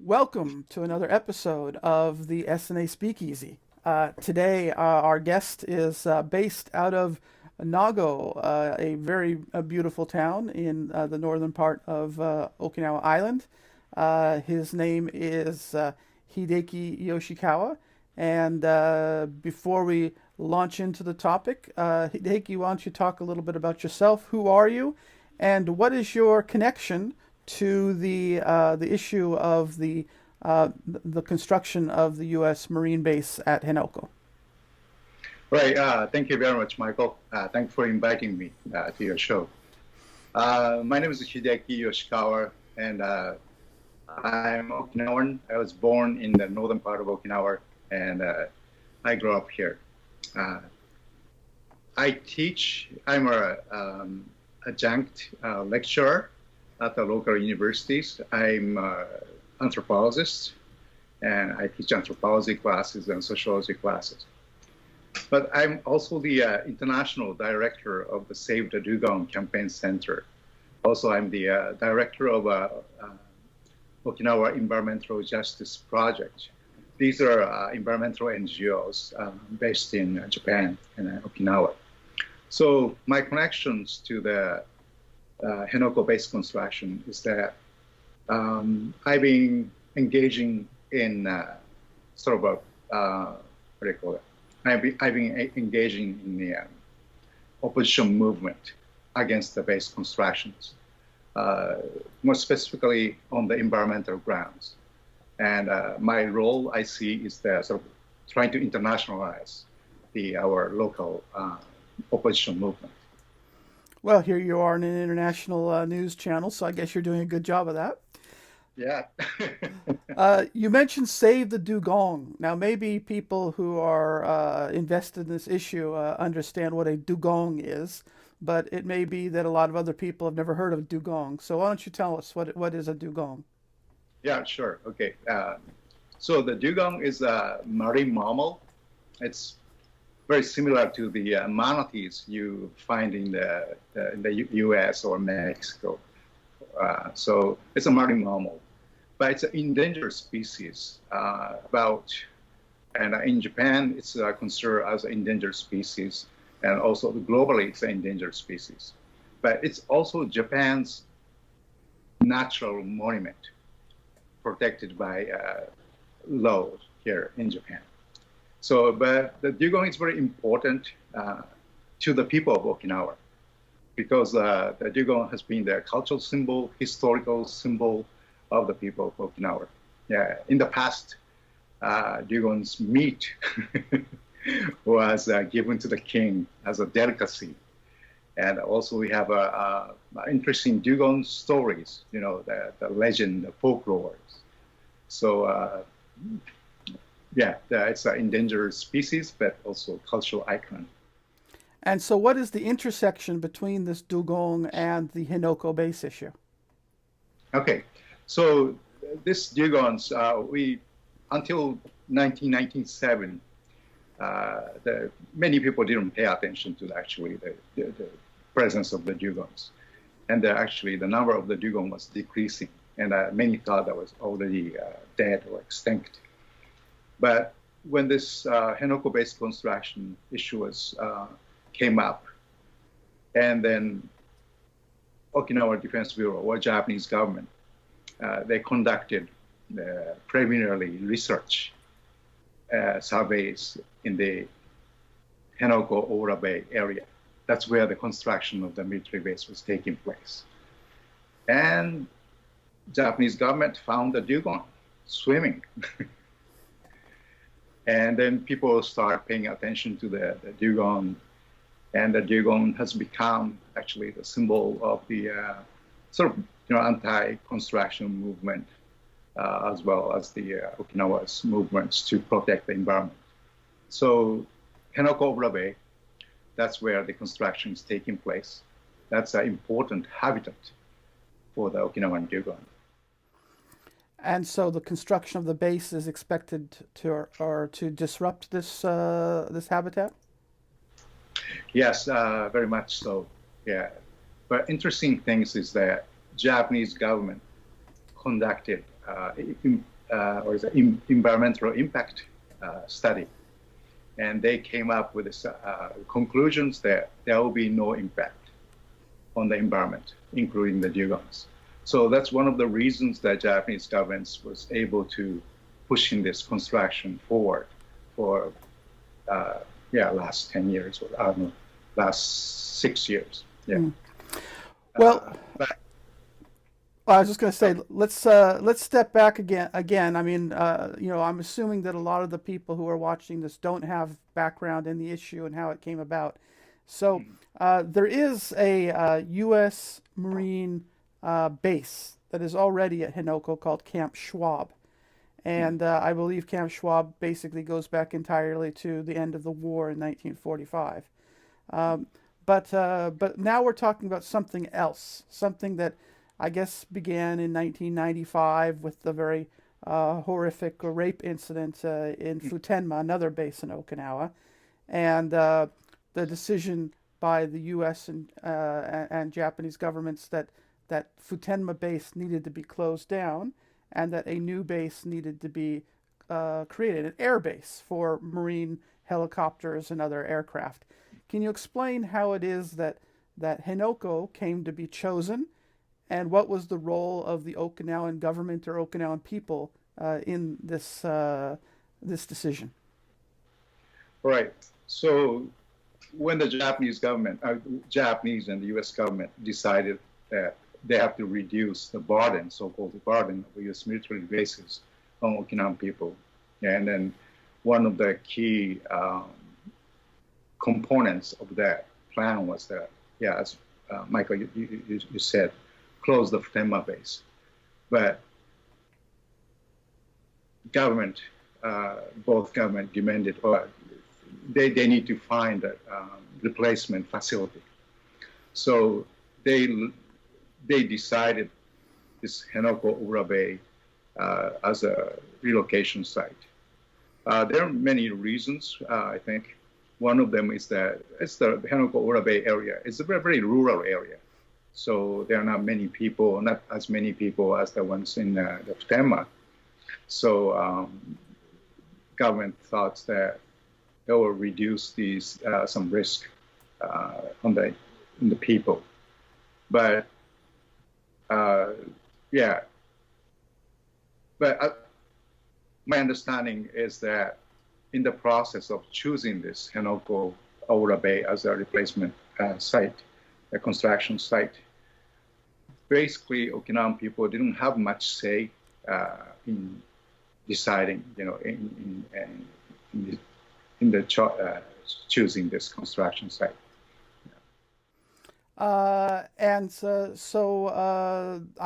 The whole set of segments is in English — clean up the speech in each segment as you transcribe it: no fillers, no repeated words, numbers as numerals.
Welcome to another episode of the SNA Speakeasy. Today, our guest is based out of Nago, a very beautiful town in the northern part of Okinawa Island. His name is Hideki Yoshikawa. And before we launch into the topic, Hideki, why don't you talk a little bit about yourself? Who are you? And what is your connection to the issue of the construction of the U.S. Marine base at Henoko? Right. Thank you very much, Michael. Thanks for inviting me to your show. My name is Hideki Yoshikawa, and I'm Okinawan. I was born in the northern part of Okinawa, and I grew up here. Uh, I teach. I'm a adjunct lecturer at the local universities. I'm an anthropologist, and I teach anthropology classes and sociology classes. But I'm also the international director of the Save the Dugong Campaign Center. Also, I'm the director of Okinawa Environmental Justice Project. These are environmental NGOs based in Japan and Okinawa. So my connections to the Henoko-based construction is that I've been engaging in sort of what do you call it? I've been engaging in the opposition movement against the base constructions, more specifically on the environmental grounds. And my role, I see, is the sort of trying to internationalize our local opposition movement. Well, here you are in an international news channel, so I guess you're doing a good job of that. Yeah. You mentioned Save the Dugong. Now, maybe people who are invested in this issue understand what a dugong is, but it may be that a lot of other people have never heard of dugong. So why don't you tell us what is a dugong? Yeah, sure. Okay. So the dugong is a marine mammal. It's very similar to the manatees you find in the U.S. or Mexico. So it's a marine mammal, but it's an endangered species. And in Japan, it's considered as an endangered species, and also globally, it's an endangered species. But it's also Japan's natural monument, protected by law here in Japan. So, but the dugong is very important to the people of Okinawa, because the dugong has been the cultural symbol, historical symbol of the people of Okinawa. Yeah, in the past, dugong's meat was given to the king as a delicacy. And also we have interesting dugong stories, the legend, the folklore. So yeah, it's an endangered species, but also cultural icon. And so, what is the intersection between this dugong and the Hinoko base issue? Okay, so this dugongs, we until 1997, many people didn't pay attention to actually the presence of the dugongs, and actually the number of the dugong was decreasing, and many thought that was already dead or extinct. But when this Henoko-based construction issue came up, and then Okinawa Defense Bureau or Japanese government, they conducted preliminary research surveys in the Henoko-Ora Bay area. That's where the construction of the military base was taking place. And Japanese government found the dugong swimming. And then people start paying attention to the dugong, and the dugong has become actually the symbol of the sort of anti-construction movement, as well as the Okinawa's movements to protect the environment. So Henoko-Ora Bay, that's where the construction is taking place. That's an important habitat for the Okinawan dugong. And so, the construction of the base is expected to disrupt this habitat. Yes, very much so. Yeah, but interesting things is that Japanese government conducted or the environmental impact study, and they came up with this, conclusions that there will be no impact on the environment, including the dugongs. So that's one of the reasons that Japanese government was able to pushing this construction forward for last 10 years, or I don't know, last 6 years. Yeah. Mm. Well, But I was just going to say, okay. let's step back again. I mean, I'm assuming that a lot of the people who are watching this don't have background in the issue and how it came about. So Mhm. there is a U.S. Marine base that is already at Henoko called Camp Schwab, Mhm. and I believe Camp Schwab basically goes back entirely to the end of the war in 1945. Um, but now we're talking about something else, something that I guess began in 1995 with the very horrific rape incident in Futenma, another base in Okinawa, and the decision by the U.S. and Japanese governments that Futenma base needed to be closed down, and that a new base needed to be created, an air base for Marine helicopters and other aircraft. Can you explain how it is that Henoko came to be chosen, and what was the role of the Okinawan government or Okinawan people in this decision? Right. So when the Japanese and the U.S. government decided that they have to reduce the burden, so-called burden of U.S. military bases on Okinawan people, and then one of the key components of that plan was that, yeah, as Michael, you said, close the Futenma base. But government, both government demanded, or they need to find a replacement facility. So they decided this Henoko Urabe as a relocation site. There are many reasons, I think. One of them is that it's the Henoko Urabe area. It's a very, very rural area. So there are not many people, not as many people as the ones in the Futenma. So government thought that it will reduce these some risk on the people. But yeah, but my understanding is that in the process of choosing this Henoko Aura Bay as a replacement site, a construction site, basically Okinawan people didn't have much say in deciding, in the choosing this construction site. I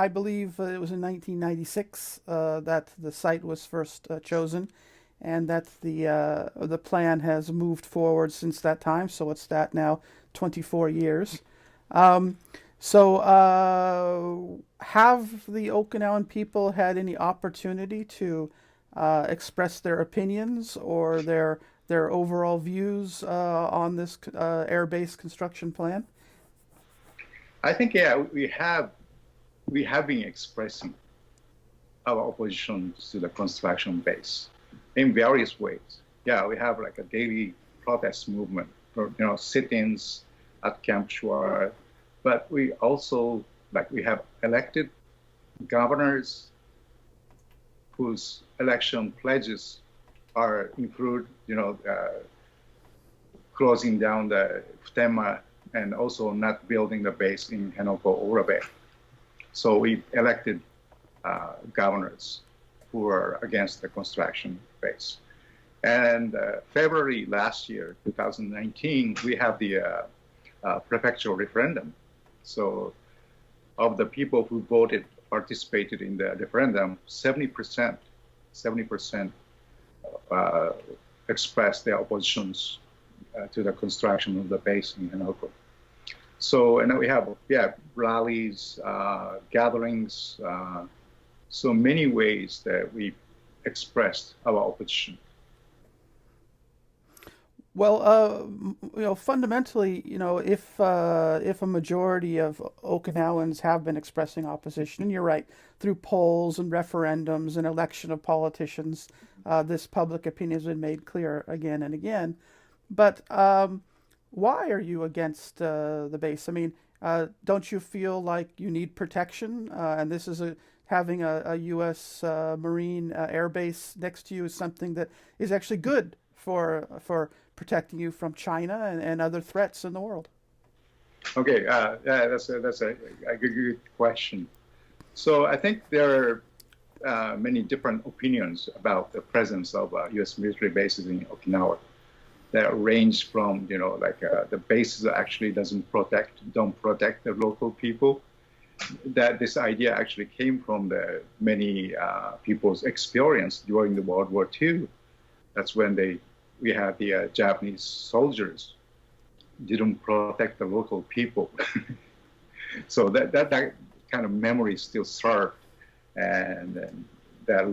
believe it was in 1996 that the site was first chosen, and that the plan has moved forward since that time. So it's that now 24 years. Um, have the Okinawan people had any opportunity to express their opinions or their overall views on this air-based construction plan? I think, yeah, we have been expressing our opposition to the construction base in various ways. Yeah, we have like a daily protest movement, or, sit-ins at Camp Shore, but we also, like, we have elected governors whose election pledges are include, closing down the Futenma and also not building the base in Henoko Urabe. So we elected governors who are against the construction base. And February last year, 2019, we have the prefectural referendum. So of the people who participated in the referendum, 70% expressed their oppositions to the construction of the base in Henoko. So, and then we have, rallies, gatherings, so many ways that we expressed our opposition. Well, fundamentally, if a majority of Okinawans have been expressing opposition, and you're right, through polls and referendums and election of politicians, this public opinion has been made clear again and again. But why are you against the base? I mean, don't you feel like you need protection? And this is having a U.S. Marine air base next to you is something that is actually good for protecting you from China and other threats in the world. Okay, yeah, a good question. So I think there are many different opinions about the presence of U.S. military bases in Okinawa that range from, the bases actually don't protect the local people. That this idea actually came from the many people's experience during the World War II. That's when we had the Japanese soldiers didn't protect the local people. So that kind of memory still served, and that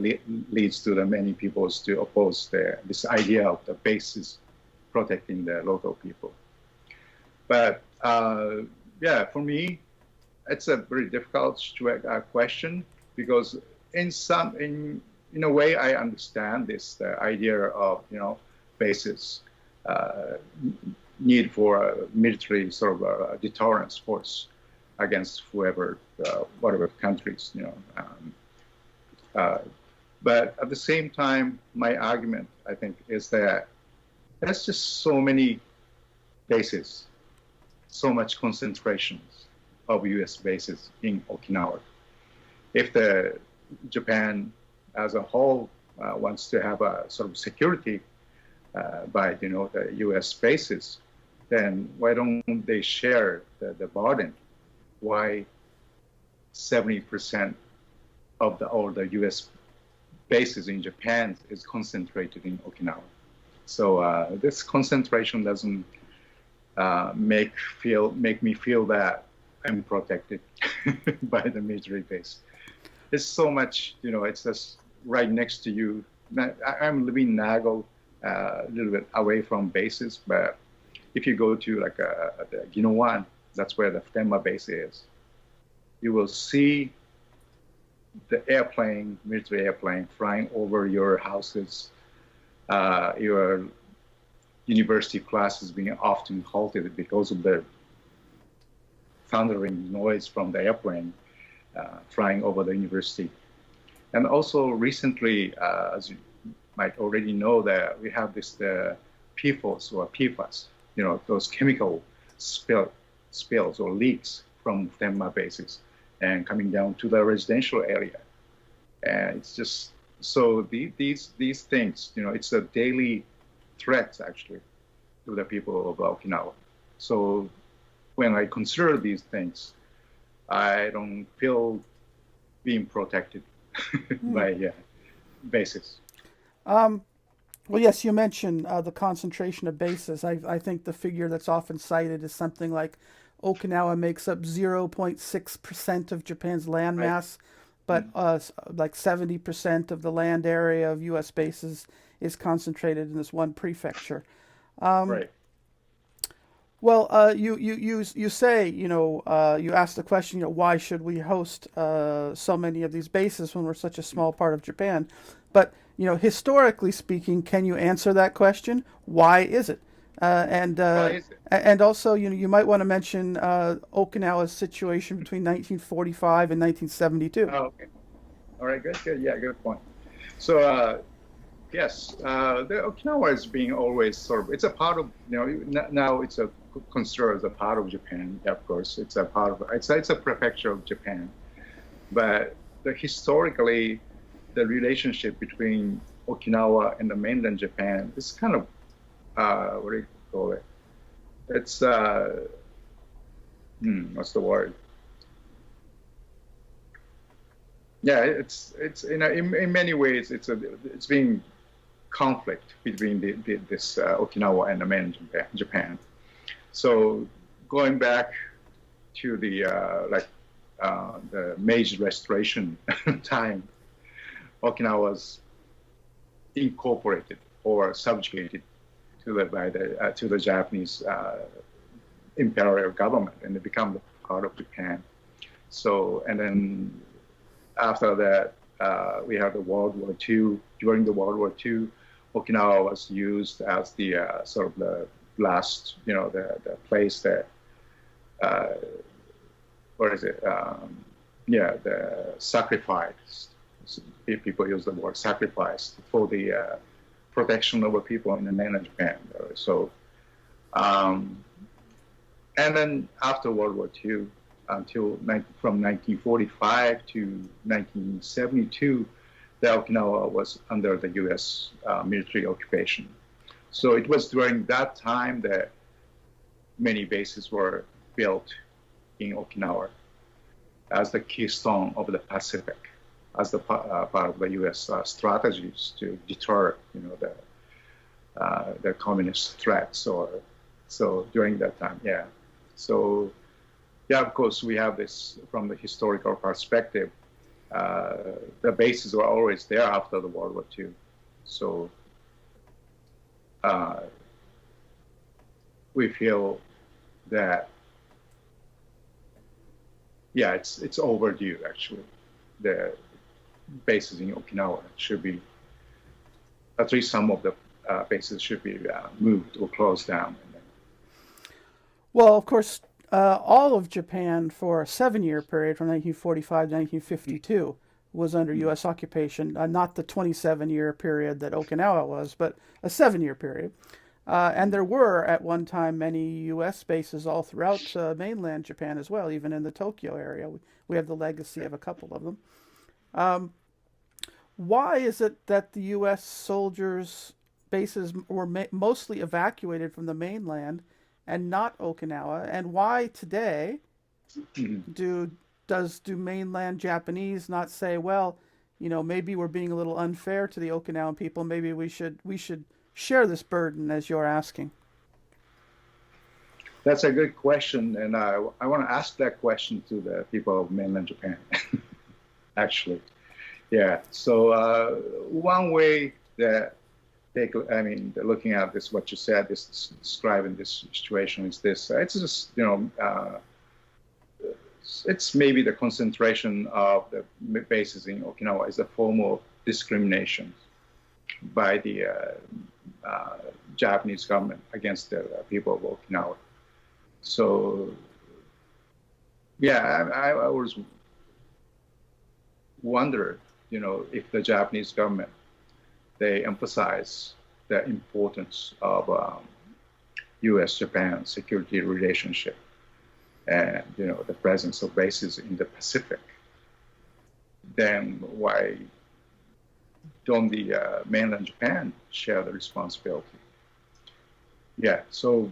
leads to the many people to oppose this idea of the bases protecting the local people. But yeah, for me, it's a very difficult question, because in a way I understand the idea of bases need for a military sort of a deterrence force against whatever countries, but at the same time, my argument, I think, is that there's just so many bases, so much concentrations of U.S. bases in Okinawa. If Japan as a whole wants to have a sort of security by the U.S. bases, then why don't they share the burden? Why 70% of all the U.S. bases in Japan is concentrated in Okinawa? So this concentration doesn't make me feel that I'm protected by the military base. It's so much, it's just right next to you. I'm living in Nago, a little bit away from bases, but if you go to the Ginowan, that's where the Futenma base is, you will see the military airplane flying over your houses, your university classes being often halted because of the thundering noise from the airplane flying over the university. And also recently, as you might already know, that we have the PFOS or PFAS, those chemical spills or leaks from Futenma bases and coming down to the residential area. And it's just, so these things, it's a daily threat actually to the people of Okinawa. So when I consider these things, I don't feel being protected by bases. Well, yes, you mentioned the concentration of bases. I think the figure that's often cited is something like Okinawa makes up 0.6% of Japan's landmass, but like 70% of the land area of U.S. bases is concentrated in this one prefecture. Right. Well, you say, you asked the question, why should we host so many of these bases when we're such a small part of Japan? But, historically speaking, can you answer that question? Why is it? And also, you might want to mention Okinawa's situation between 1945 and 1972. Oh, okay. All right, good. Yeah, good point. So, yes, the Okinawa is being always sort of, it's a part of, now it's considered as a part of Japan, of course. It's a prefecture of Japan. But historically, the relationship between Okinawa and the mainland Japan is kind of, what do you call it? It's, what's the word? Yeah, it's in many ways, it's being conflict between this Okinawa and the mainland Japan. So going back to the Meiji Restoration time, Okinawa was incorporated or subjugated to the Japanese imperial government, and they become part of Japan. So, and then after that, we have the World War II. During the World War II, Okinawa was used as the sort of the last, the place that, what is it? The sacrifice. People use the word sacrifice for the protection of people in the mainland Japan. So, and then after World War II, from 1945 to 1972, the Okinawa was under the U.S. Military occupation. So it was during that time that many bases were built in Okinawa as the keystone of the Pacific, as the part of the U.S. Strategies to deter, the communist threats. So during that time, yeah. So, yeah, of course, we have this from the historical perspective. The bases were always there after the World War II. So we feel that, yeah, it's overdue, actually. The bases in Okinawa should be, at least some of the bases should be moved or closed down. Well, of course, all of Japan for a 7-year period from 1945 to 1952 was under U.S. occupation, not the 27-year period that Okinawa was, but a 7-year period. And there were, at one time, many U.S. bases all throughout mainland Japan as well, even in the Tokyo area. We have the legacy of a couple of them. Why is it that the U.S. soldiers' bases were mostly evacuated from the mainland and not Okinawa? And why today do mainland Japanese not say, well, maybe we're being a little unfair to the Okinawan people. Maybe we should share this burden, as you're asking? That's a good question, and I want to ask that question to the people of mainland Japan, actually. Yeah, so one way that looking at this, what you said, this describing this situation is this. It's just, it's maybe the concentration of the bases in Okinawa is a form of discrimination by the Japanese government against the people of Okinawa. So, yeah, I always wondered, if the Japanese government, they emphasize the importance of U.S.-Japan security relationship and, the presence of bases in the Pacific, then why don't the mainland Japan share the responsibility? Yeah, so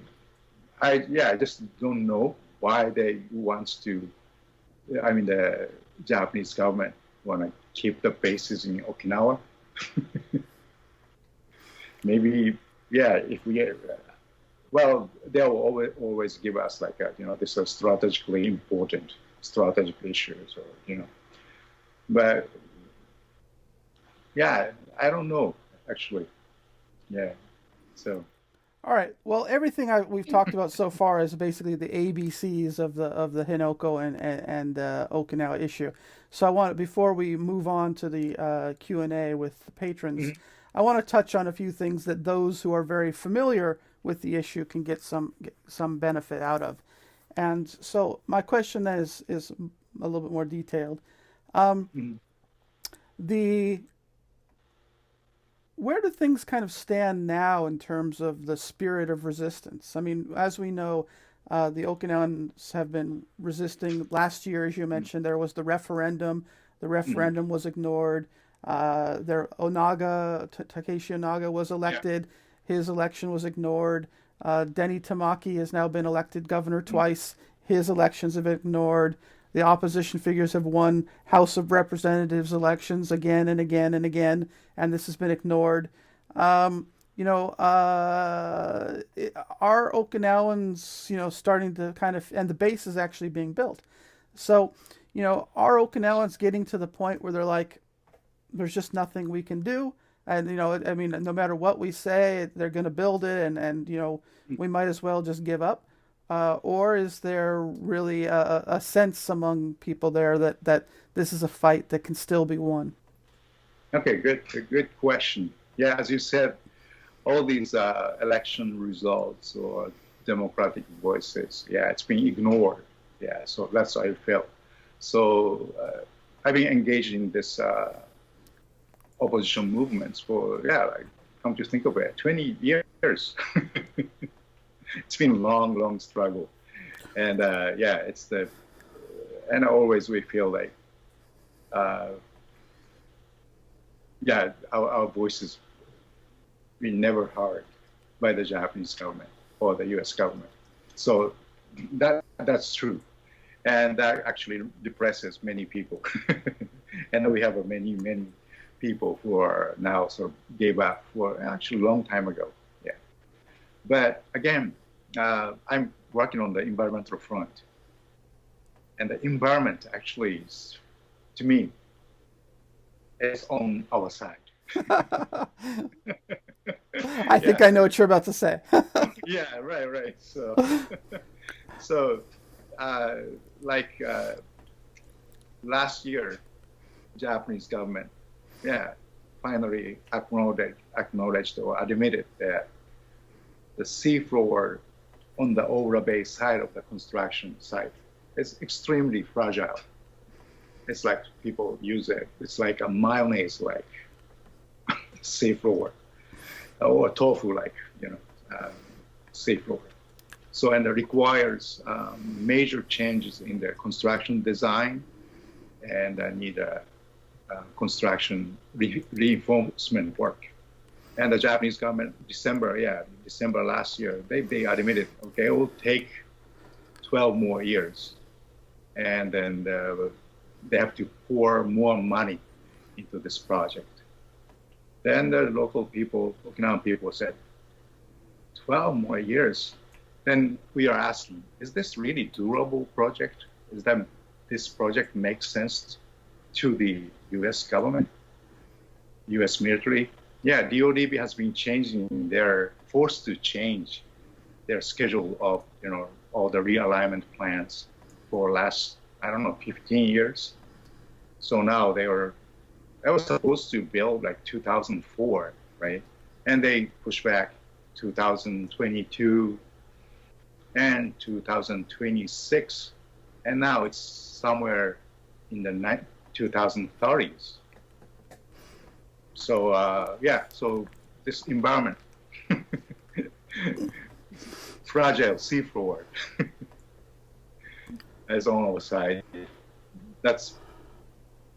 I just don't know why they the Japanese government want to keep the bases in Okinawa. Maybe, yeah, if we get, well, they'll always give us like this is strategically important strategic issues, or but yeah, I don't know actually. Yeah, so. All right. Well, everything we've talked about so far is basically the ABCs of the Henoko and Okinawa issue. So I want, before we move on to the Q&A with the patrons, I want to touch on a few things that those who are very familiar with the issue can get some benefit out of. And so my question then is a little bit more detailed. Where do things kind of stand now in terms of the spirit of resistance? I mean, as we know, the Okinawans have been resisting. Last year, as you mentioned, there was the referendum. The referendum was ignored. Takeshi Onaga was elected. His election was ignored. Denny Tamaki has now been elected governor twice. His elections have been ignored. The opposition figures have won House of Representatives elections again and again and again, and this has been ignored. Are Okinawans, starting to kind of, and the base is actually being built. So, are Okinawans getting to the point where they're like, there's just nothing we can do? And I mean, no matter what we say, they're going to build it, and we might as well just give up. Or is there really a sense among people there that this is a fight that can still be won? Okay, good question. Yeah, as you said, all these election results or democratic voices, yeah, it's been ignored. Yeah, so that's how I felt. So I've been engaged in this opposition movements for, yeah, like, come to think of it, 20 years. It's been a long, long struggle. And yeah, and always we feel like, uh, yeah, our voices we never heard by the Japanese government or the U.S. government. So that's true, and that actually depresses many people. And we have many people who are now sort of gave up for actually a long time ago. Yeah, but again, I'm working on the environmental front, and the environment actually is, to me, is on our side. I think Yeah, I know what you're about to say. yeah, right. So, so uh, like last year, Japanese government, yeah, finally acknowledged or admitted that the seafloor on the Ora Bay side of the construction site is extremely fragile. It's like people use it. It's like a mayonnaise, like seafloor, or tofu, like seafloor. So, and it requires major changes in the construction design, and need a construction reinforcement work. And the Japanese government, December last year, they admitted, okay, it will take 12 more years, and then they have to pour more money into this project. Then the local people, Okinawan people, said, 12 more years. Then we are asking, is this really durable project? Is that this project make sense to the U.S. government, U.S. military? Yeah, DODB has been changing. They're forced to change their schedule of all the realignment plans for last, I don't know, 15 years. So now I was supposed to build like 2004, right? And they pushed back 2022 and 2026, and now it's somewhere in the 2030s. So yeah, so this environment, fragile seafloor, is on our side.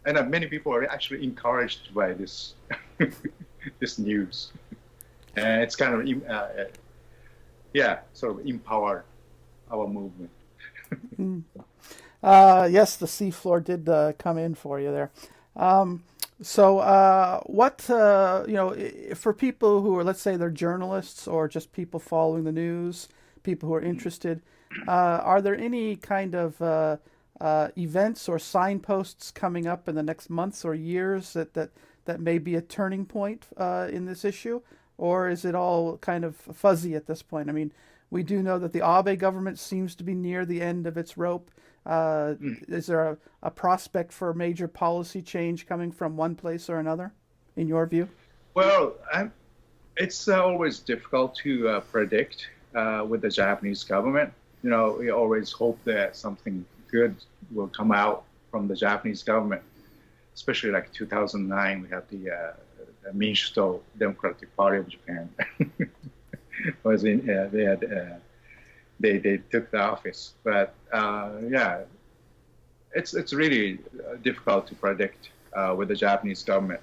And many people are actually encouraged by this this news, and it's kind of yeah, sort of empowered our movement. Mm. Yes, the seafloor did come in for you there. So, what for people who are, let's say, they're journalists or just people following the news, people who are interested, are there any kind of events or signposts coming up in the next months or years that may be a turning point in this issue, or is it all kind of fuzzy at this point? I mean, we do know that the Abe government seems to be near the end of its rope. Is there a prospect for major policy change coming from one place or another, in your view? Well, it's always difficult to predict with the Japanese government. We always hope that something good will come out from the Japanese government, especially like 2009, we had the Minshuto Democratic Party of Japan. Was in they took the office, but yeah, it's really difficult to predict with the Japanese government.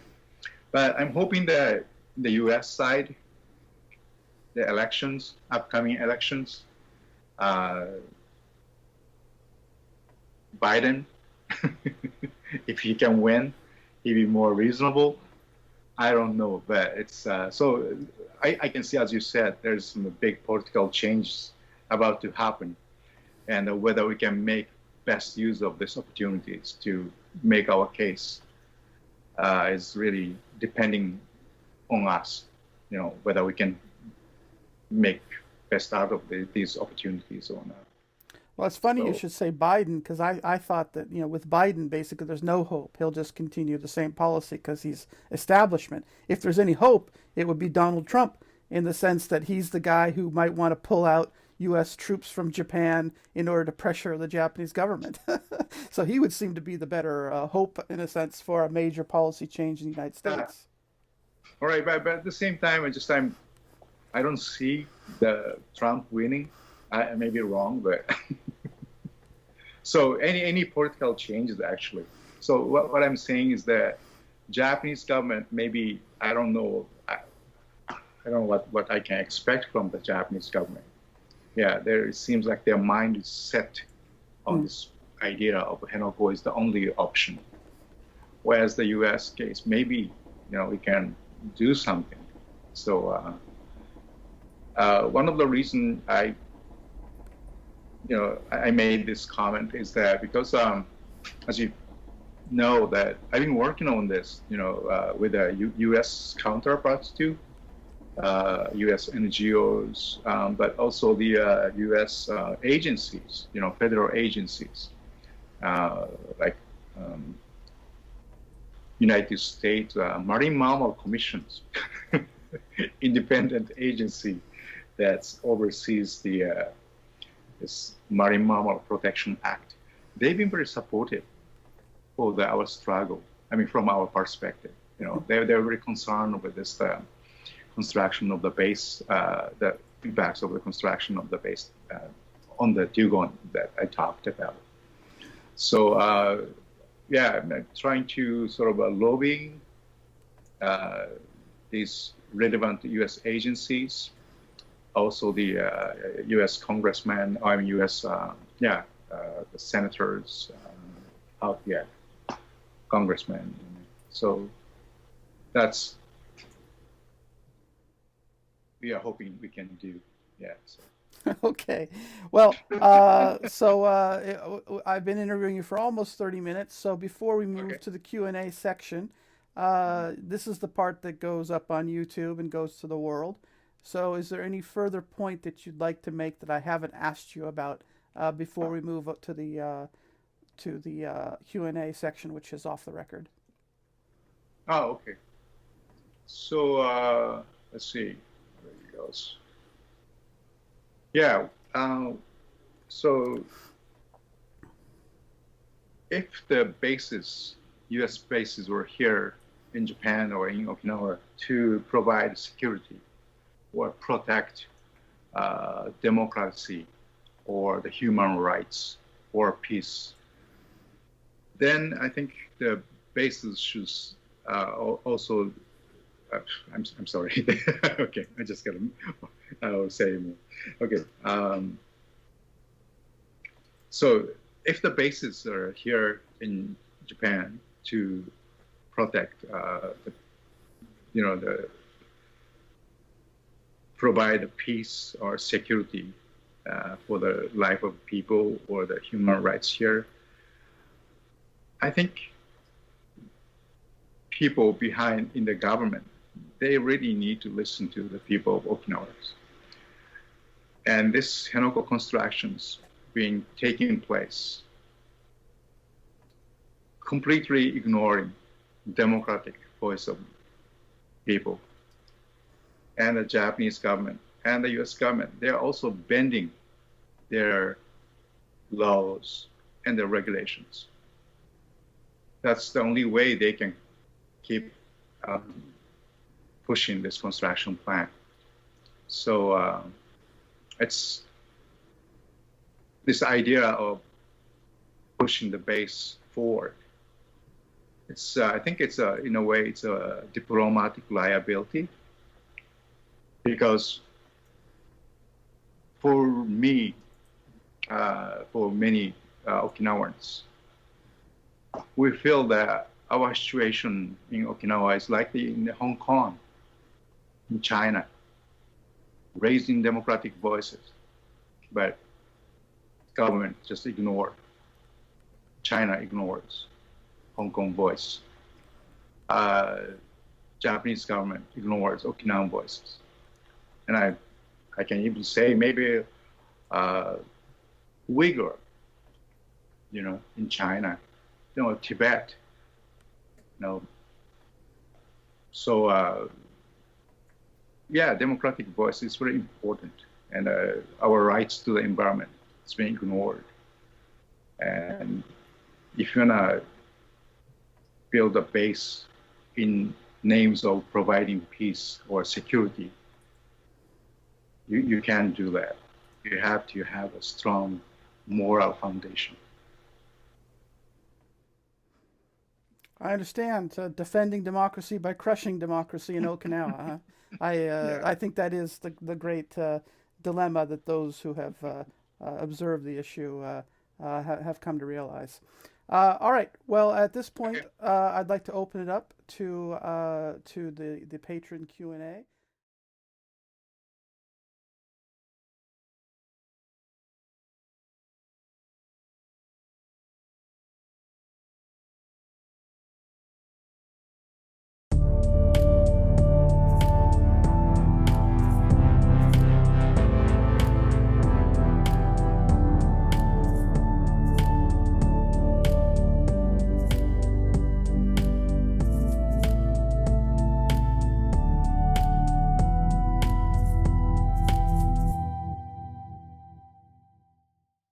But I'm hoping that the U.S. side, the upcoming elections, Biden, if he can win, he'll be more reasonable. I don't know, but it's so I can see, as you said, there's some big political changes about to happen, and whether we can make best use of these opportunities to make our case is really depending on us, whether we can make best out of these opportunities or not. Well, it's funny you So should say Biden because I thought that, with Biden, basically, there's no hope. He'll just continue the same policy because he's establishment. If there's any hope, it would be Donald Trump in the sense that he's the guy who might want to pull out U.S. troops from Japan in order to pressure the Japanese government. So he would seem to be the better hope, in a sense, for a major policy change in the United uh, States. all right, but at the same time, I don't see the Trump winning. I may be wrong, but so any political changes actually. So what I'm saying is that Japanese government, maybe I don't know. I don't know what I can expect from the Japanese government. Yeah, it seems like their mind is set on this idea of Henoko is the only option. Whereas the U.S. case, maybe we can do something. So one of the reasons I made this comment is that because as you know that I've been working on this, with the U.S. counterparts too. U.S. NGOs, but also the U.S. Agencies, federal agencies, like United States Marine Mammal Commissions, independent agency that oversees this Marine Mammal Protection Act. They've been very supportive for our struggle. I mean, from our perspective, they're very concerned with this. Construction of the base, the impacts of the construction of the base on the dugong that I talked about. So, I'm trying to sort of lobby these relevant U.S. agencies, also the U.S. congressmen, U.S. The senators, congressmen. So that's we are hoping we can do. Yeah. So. Okay. Well, I've been interviewing you for almost 30 minutes. So before we move to the Q&A section, this is the part that goes up on YouTube and goes to the world. So is there any further point that you'd like to make that I haven't asked you about before we move up to the Q&A section, which is off the record? Oh, okay. So let's see. Goes. Yeah. So if the U.S. bases were here in Japan or in Okinawa to provide security or protect democracy or the human rights or peace, then I think the bases should also I'm sorry. Okay, I just got to say more. Okay. So if the bases are here in Japan to protect, provide peace or security for the life of people or the human rights here, I think people behind in the government, they really need to listen to the people of Okinawa. And this Henoko constructions taking place, completely ignoring democratic voice of people. And the Japanese government and the US government, they're also bending their laws and their regulations. That's the only way they can keep pushing this construction plan. So it's this idea of pushing the base forward. It's I think it's in a way it's a diplomatic liability, because for me, for many Okinawans, we feel that our situation in Okinawa is like in Hong Kong, in China, raising democratic voices, but government just ignore. China ignores Hong Kong voice. Japanese government ignores Okinawan voices. And I can even say maybe uh, Uyghur, in China, Tibet, you know. So yeah, democratic voice is very important, and our rights to the environment is being ignored. And if you wanna build a base in names of providing peace or security, you can't do that. You have to have a strong moral foundation. I understand. Defending democracy by crushing democracy in Okinawa. Huh? Yeah. I think that is the great dilemma that those who have observed the issue have come to realize. All right. Well, at this point, Okay. I'd like to open it up to the patron Q&A.